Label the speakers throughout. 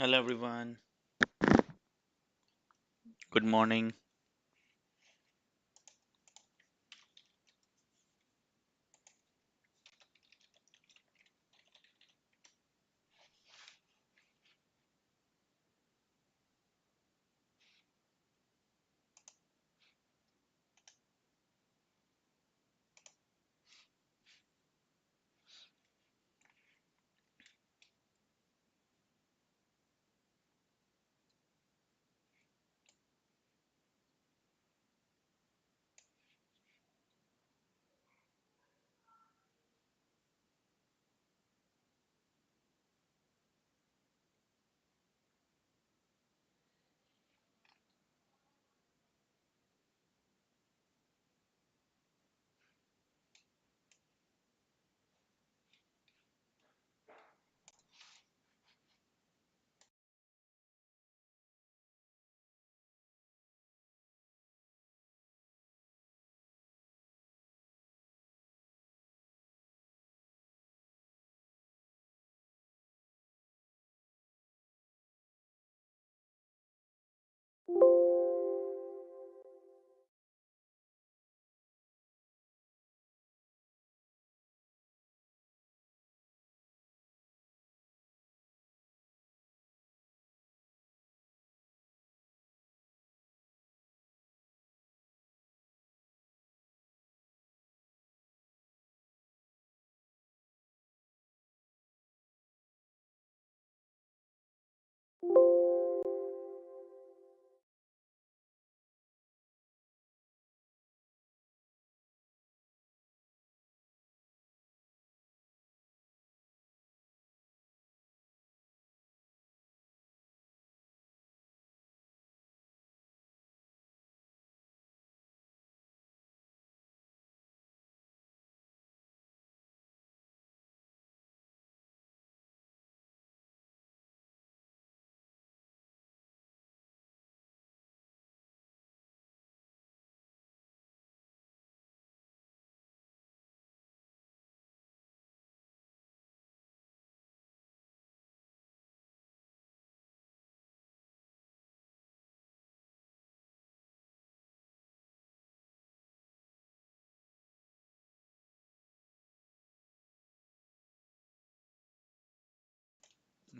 Speaker 1: Hello everyone. Good morning.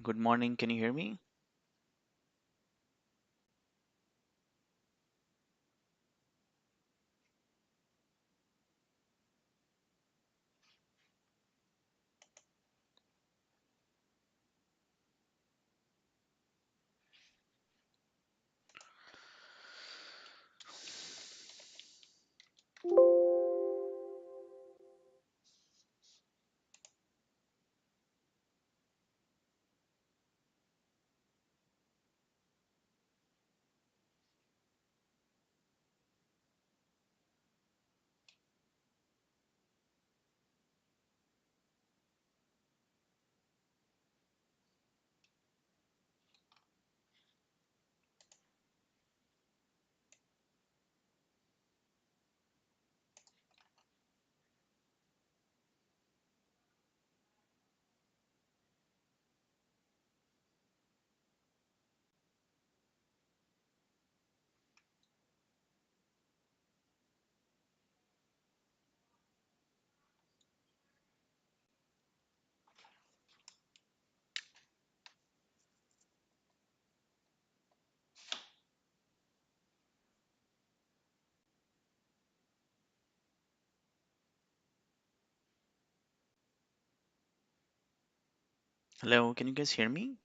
Speaker 1: Good morning. Can you hear me? Hello, can you guys hear me?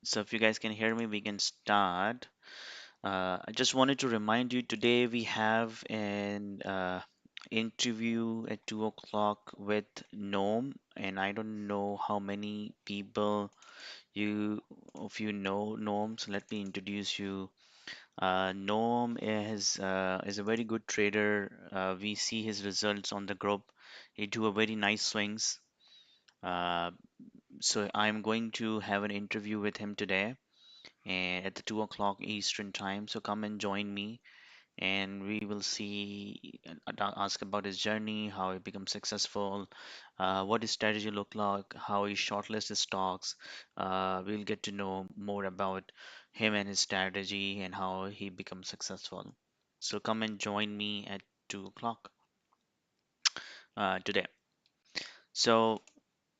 Speaker 1: So if you guys can hear me, we can start. I just wanted to remind you today we have an interview at 2 o'clock with Gnome, and I don't know how many people you of you know Gnome. So let me introduce you. Gnome is a very good trader. We see his results on the group. He do a very nice swings. Uh, so I'm going to have an interview with him today and at the 2 o'clock Eastern time. So come and join me, and we will see, ask about his journey, how he becomes successful, what his strategy look like, how he shortlists his stocks. We'll get to know more about him and his strategy and how he becomes successful. So come and join me at 2 o'clock today. So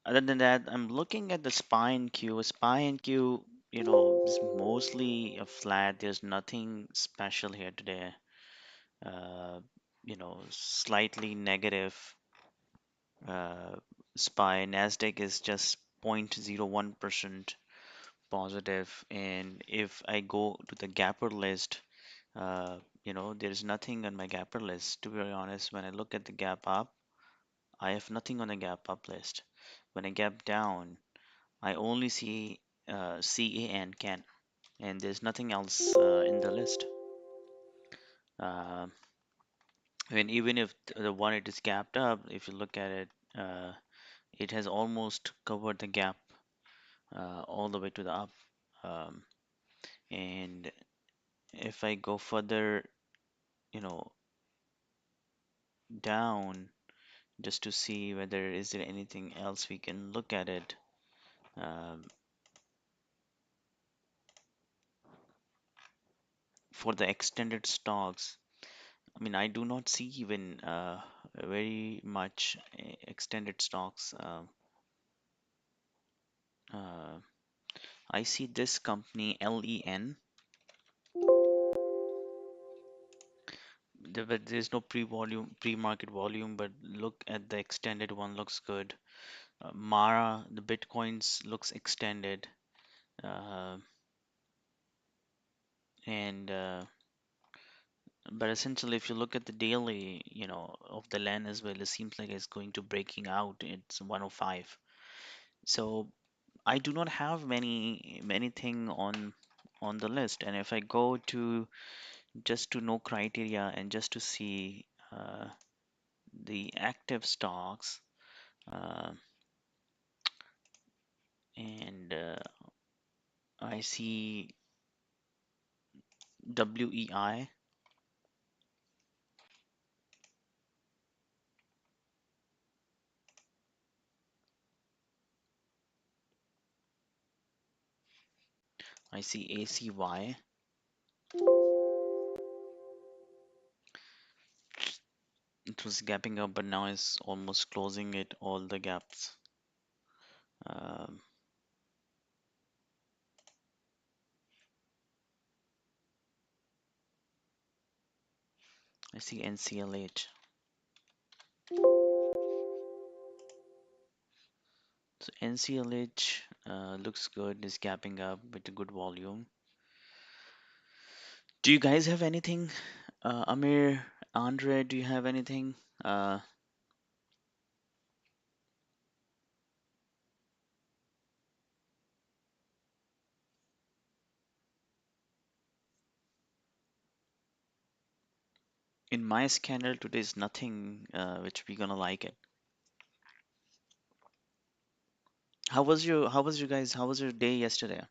Speaker 1: other than that, I'm looking at the SPY and Q. SPY and Q, is mostly a flat. There's nothing special here today. Slightly negative. Uh, SPY Nasdaq is just 0.01% positive. And if I go to the gapper list, there's nothing on my gapper list. To be very honest, when I look at the gap up, I have nothing on the gap up list. When I gap down, I only see CAN can, and there's nothing else in the list. Uh, I mean, even if the one it is gapped up, if you look at it, it has almost covered the gap all the way to the up. Um, and if I go further, you know, down, just to see whether is there anything else we can look at it. Um, for the extended stocks, I mean, I do not see even very much extended stocks. Uh, I see this company LEN, but there's no pre-market volume. But look at the extended one, looks good. Mara, the Bitcoins looks extended, uh, and but essentially, if you look at the daily, of the LEN as well, it seems like it's going to breaking out. It's 105. So I do not have many thing on the list, and if I go to just to know criteria and just to see the active stocks, uh, and I see WEI, I see ACY. It was gapping up, but now it's almost closing it all the gaps. Um, I see NCLH. So NCLH looks good, is gapping up with a good volume. Do you guys have anything? Amir, Andre, do you have anything? Uh, in my scanner today is nothing which we gonna like it. How was your day yesterday?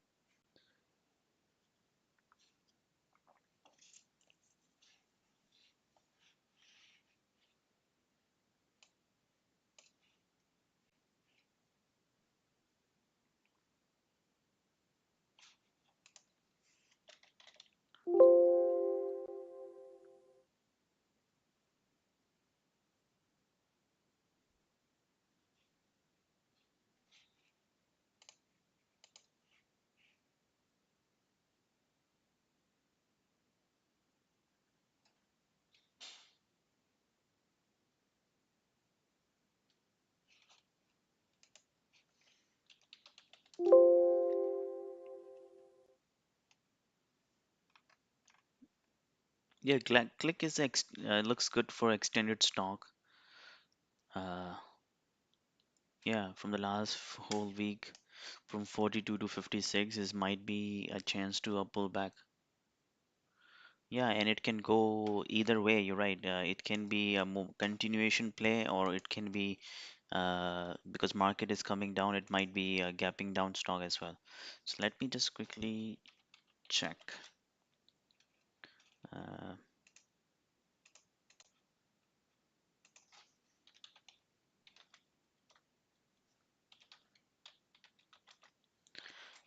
Speaker 1: Yeah, Click is looks good for extended stock. Uh, yeah, from the last whole week, from 42 to 56 is might be a chance to a pullback. Yeah, and it can go either way. You're right. It can be a continuation play, or it can be because market is coming down. It might be a gapping down stock as well. So let me just quickly check. Uh,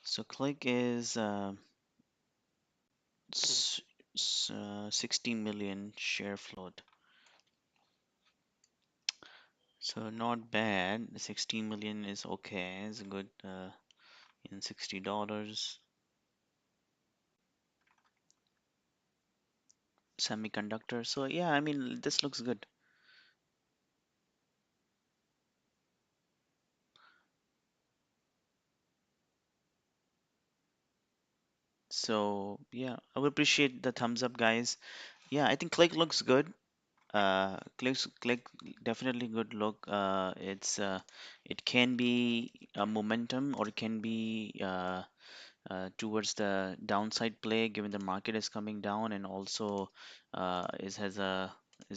Speaker 1: so Click is 60 million share float. So not bad. 16 million is okay. It's good in $60. Semiconductor. So yeah, I mean this looks good. So yeah, I would appreciate the thumbs up, guys. Yeah, I think Click looks good. Click definitely good look. It can be a momentum, or it can be towards the downside play, given the market is coming down, and also is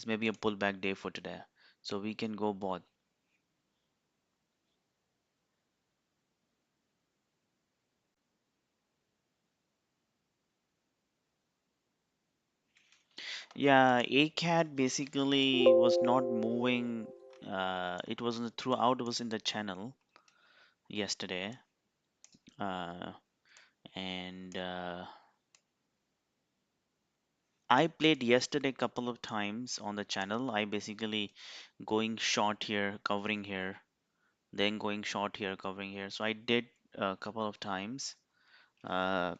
Speaker 1: maybe a pullback day for today. So we can go both. Yeah, ACAT basically was not moving. It wasn't throughout. It was in the channel yesterday, uh, and I played yesterday a couple of times on the channel. I basically going short here, covering here, then going short here, covering here. So I did a couple of times. Uh,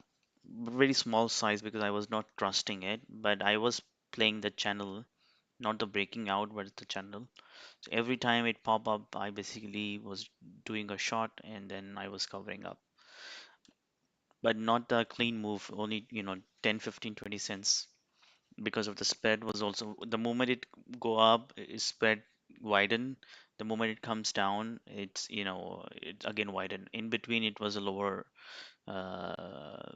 Speaker 1: Very small size because I was not trusting it, but I was playing the channel, not the breaking out, but the channel. So every time it pop up, I basically was doing a shot and then I was covering up. But not the clean move, only, 10, 15, 20 cents because of the spread was also the moment it go up, spread widen. The moment it comes down, it again widen. In between, it was a lower, uh,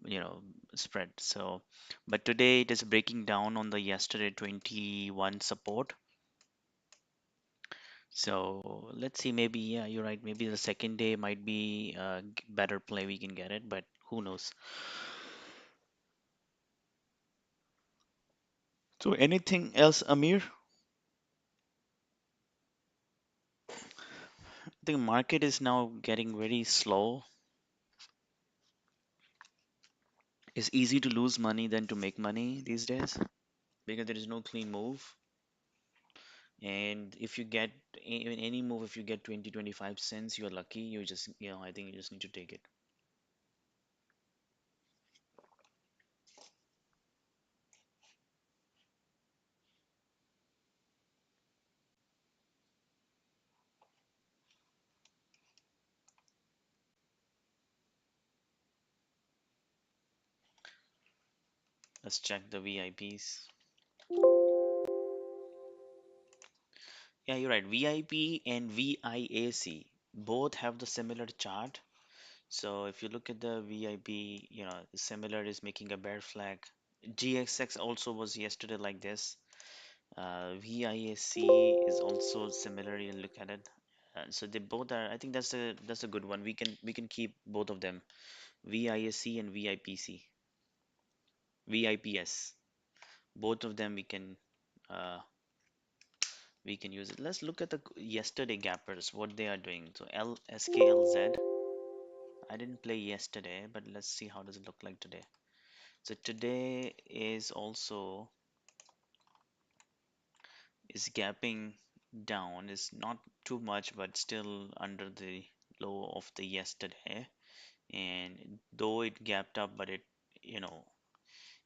Speaker 1: you know, spread. So, but today it is breaking down on the yesterday 21 support. So let's see, maybe, yeah, you're right. Maybe the second day might be a better play. We can get it, but who knows? So anything else, Amir? I think market is now getting very slow. It's easy to lose money than to make money these days because there is no clean move. And if you get in any move, if you get 20, 25 cents, you're lucky. I think you just need to take it. Let's check the VIPs. Yeah, you're right. VIP and VIAC both have the similar chart. So if you look at the VIP, similar is making a bear flag. GXX also was yesterday like this. VIAC is also similar. You look at it. So they both are. I think that's a good one. We can keep both of them. VISC and VIPC. VIPS. Both of them we can use it. Let's look at the yesterday gappers. What they are doing. So LSKLZ. I didn't play yesterday, but let's see how does it look like today. So today is gapping down. Is not too much, but still under the low of the yesterday. And though it gapped up, but you know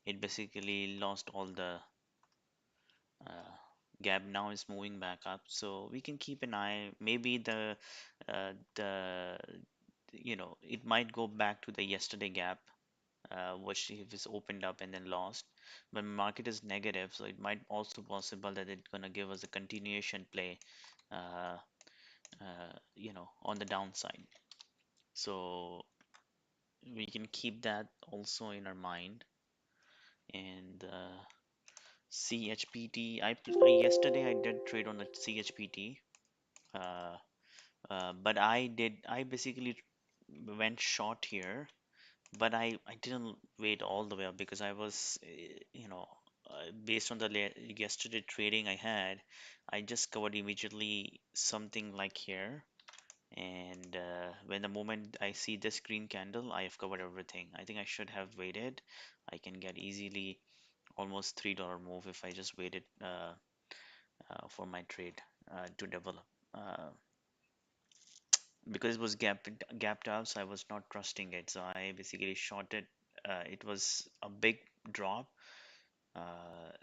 Speaker 1: it basically lost all the uh, gap. Now is moving back up, so we can keep an eye. Maybe the it might go back to the yesterday gap, which if it's opened up and then lost. but market is negative, so it might also possible that it's gonna give us a continuation play, uh, on the downside. So we can keep that also in our mind. And CHPT, yesterday I did trade on the CHPT, uh, but I basically went short here, but I didn't wait all the way up because I was, based on the yesterday trading I had, I just covered immediately something like here. And when the moment I see this green candle, I have covered everything. I think I should have waited. I can get easily almost $3 move if I just waited for my trade to develop. Uh, because it was gapped out, so I was not trusting it. So I basically shorted. It was a big drop.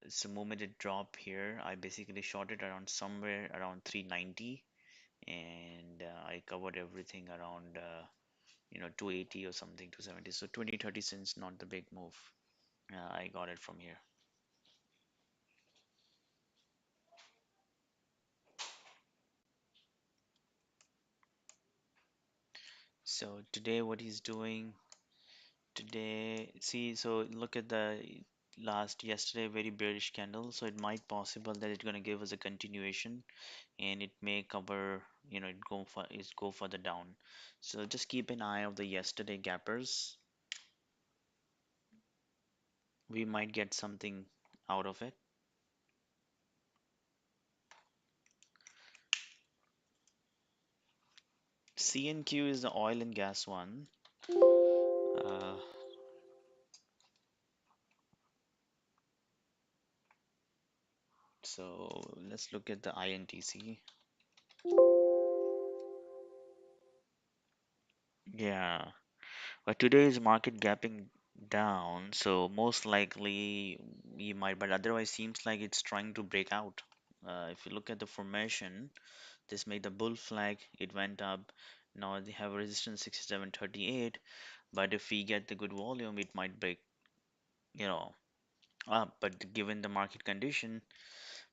Speaker 1: So moment it dropped here, I basically shorted around somewhere around 390, and I covered everything around 280 or something, 270. So 20-30 cents, not the big move. I got it from here. So today, what he's doing today, see, so look at the last yesterday very bearish candle. So it might possible that it's gonna give us a continuation, and it may cover, it go further down. So just keep an eye of the yesterday gappers. We might get something out of it. CNQ is the oil and gas one. Uh, so let's look at the INTC. Yeah, but today is market gapping down, so most likely we might, but otherwise seems like it's trying to break out. If you look at the formation, this made the bull flag, it went up. Now they have resistance 67.38, but if we get the good volume, it might break, you know, up. But given the market condition,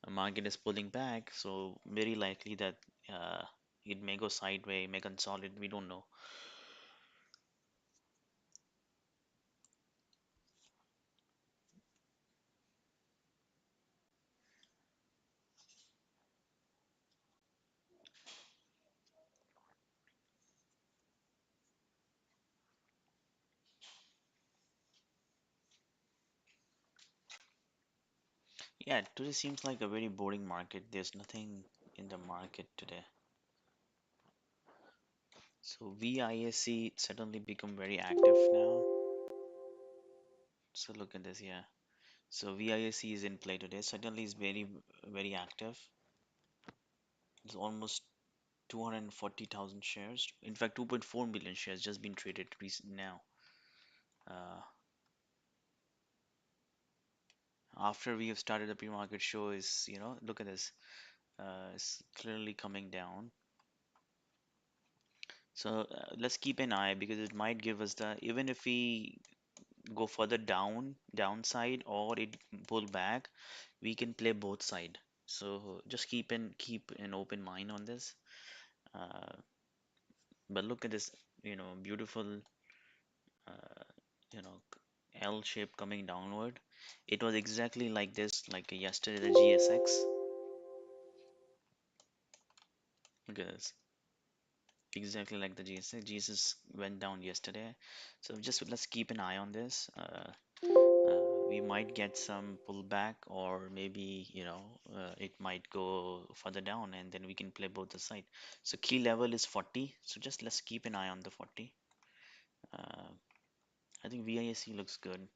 Speaker 1: the market is pulling back, so very likely that uh, it may go sideways, may consolidate. We don't know. Yeah, today seems like a very boring market. There's nothing in the market today. So VISC suddenly become very active now. So look at this, yeah. So VISC is in play today. Suddenly is very, very active. It's almost 240,000 shares. In fact, 2.4 million shares just been traded recent now. Uh, After we have started the pre-market show is, look at this. It's clearly coming down. So let's keep an eye because it might give us the, even if we go further down, downside, or it pull back, we can play both side. So just keep an open mind on this. Uh, but look at this, beautiful, uh, you know, L shape coming downward. It was exactly like this, like yesterday, the GSX. Look at this, exactly like the GSX. Jesus went down yesterday. So just let's keep an eye on this. We might get some pullback, or maybe it might go further down, and then we can play both the side. So key level is 40, so just let's keep an eye on the 40. uh, I think VISC looks good.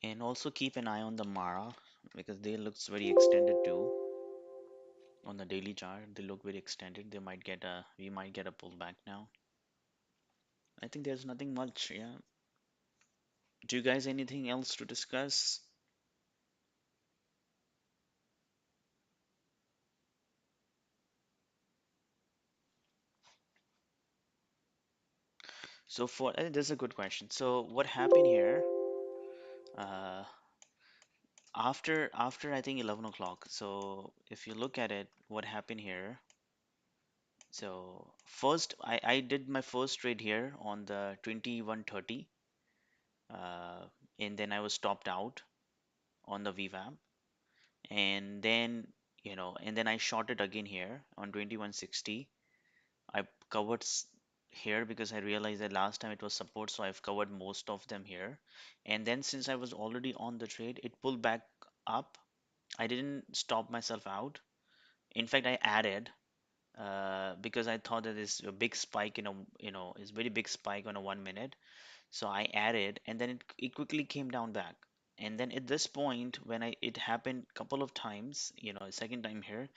Speaker 1: And also keep an eye on the Mara, because they looks very extended too. On the daily chart they look very extended. They might get a We might get a pullback now. I think there's nothing much. Yeah. Do you guys anything else to discuss? So for this is a good question. So what happened here? Uh, after I think 11 o'clock. So if you look at it, what happened here? So first, I did my first trade here on the 21:30, uh, and then I was stopped out on the VWAP, and then and then I shot it again here on 21:60. I covered here because I realized that last time it was support, so I've covered most of them here. And then since I was already on the trade, it pulled back up. I didn't stop myself out. In fact, I added because I thought that this a big spike is very big spike on a 1 minute. So I added, and then it quickly came down back. And then at this point, when it happened couple of times, second time here,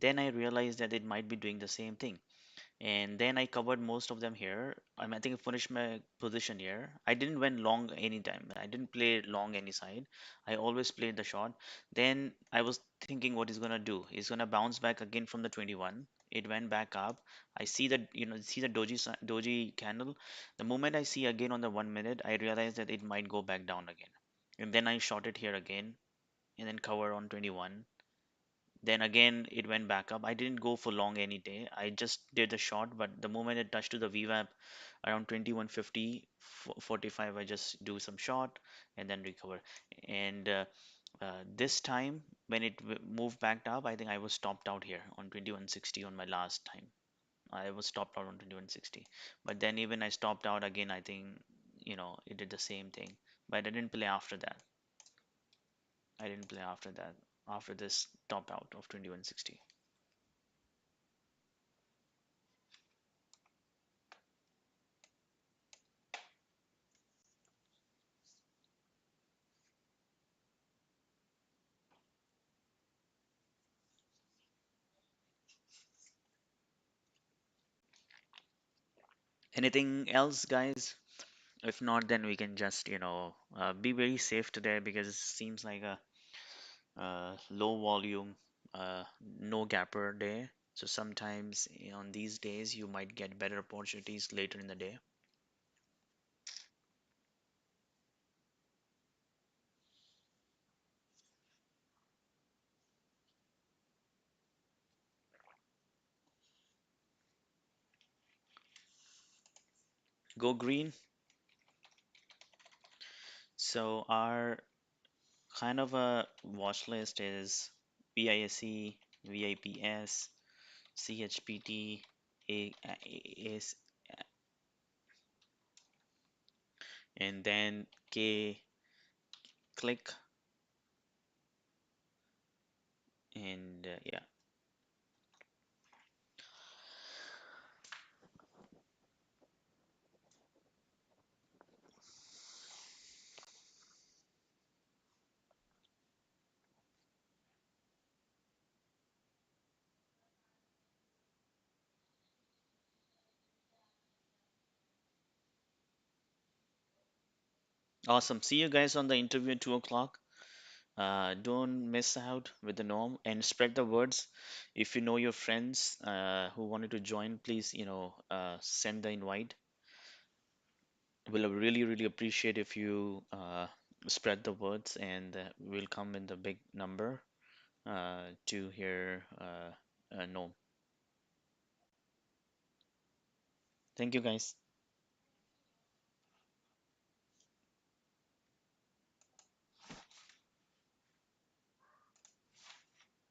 Speaker 1: then I realized that it might be doing the same thing, and then I covered most of them here. I think I finished my position here. I didn't went long anytime. I didn't play long any side. I always played the short. Then I was thinking what he's gonna do. He's gonna bounce back again from the 21. It went back up. I see that see the doji candle. The moment I see again on the 1 minute, I realize that it might go back down again. And then I shot it here again, and then cover on 21. Then again, it went back up. I didn't go for long any day. I just did a short, but the moment it touched to the VWAP around 2150, 45, I just do some short and then recover. And this time, when it moved back up, I think I was stopped out here on 2160 on my last time. I was stopped out on 2160. But then even I stopped out again, I think, it did the same thing. But I didn't play after that. I didn't play after that, after this top out of 2160. Anything else, guys? If not, then we can just, be very safe today because it seems like a low volume, no gapper day. So sometimes on these days, you might get better opportunities later in the day. Go green. So our kind of a watch list is VISE, VIPS, CHPT, AS, and then K click, and yeah. Awesome. See you guys on the interview at 2 o'clock. Don't miss out with the norm and spread the words. If you know your friends who wanted to join, please, send the invite. We'll really, really appreciate if you spread the words, and we'll come in the big number to hear Norm. Thank you, guys.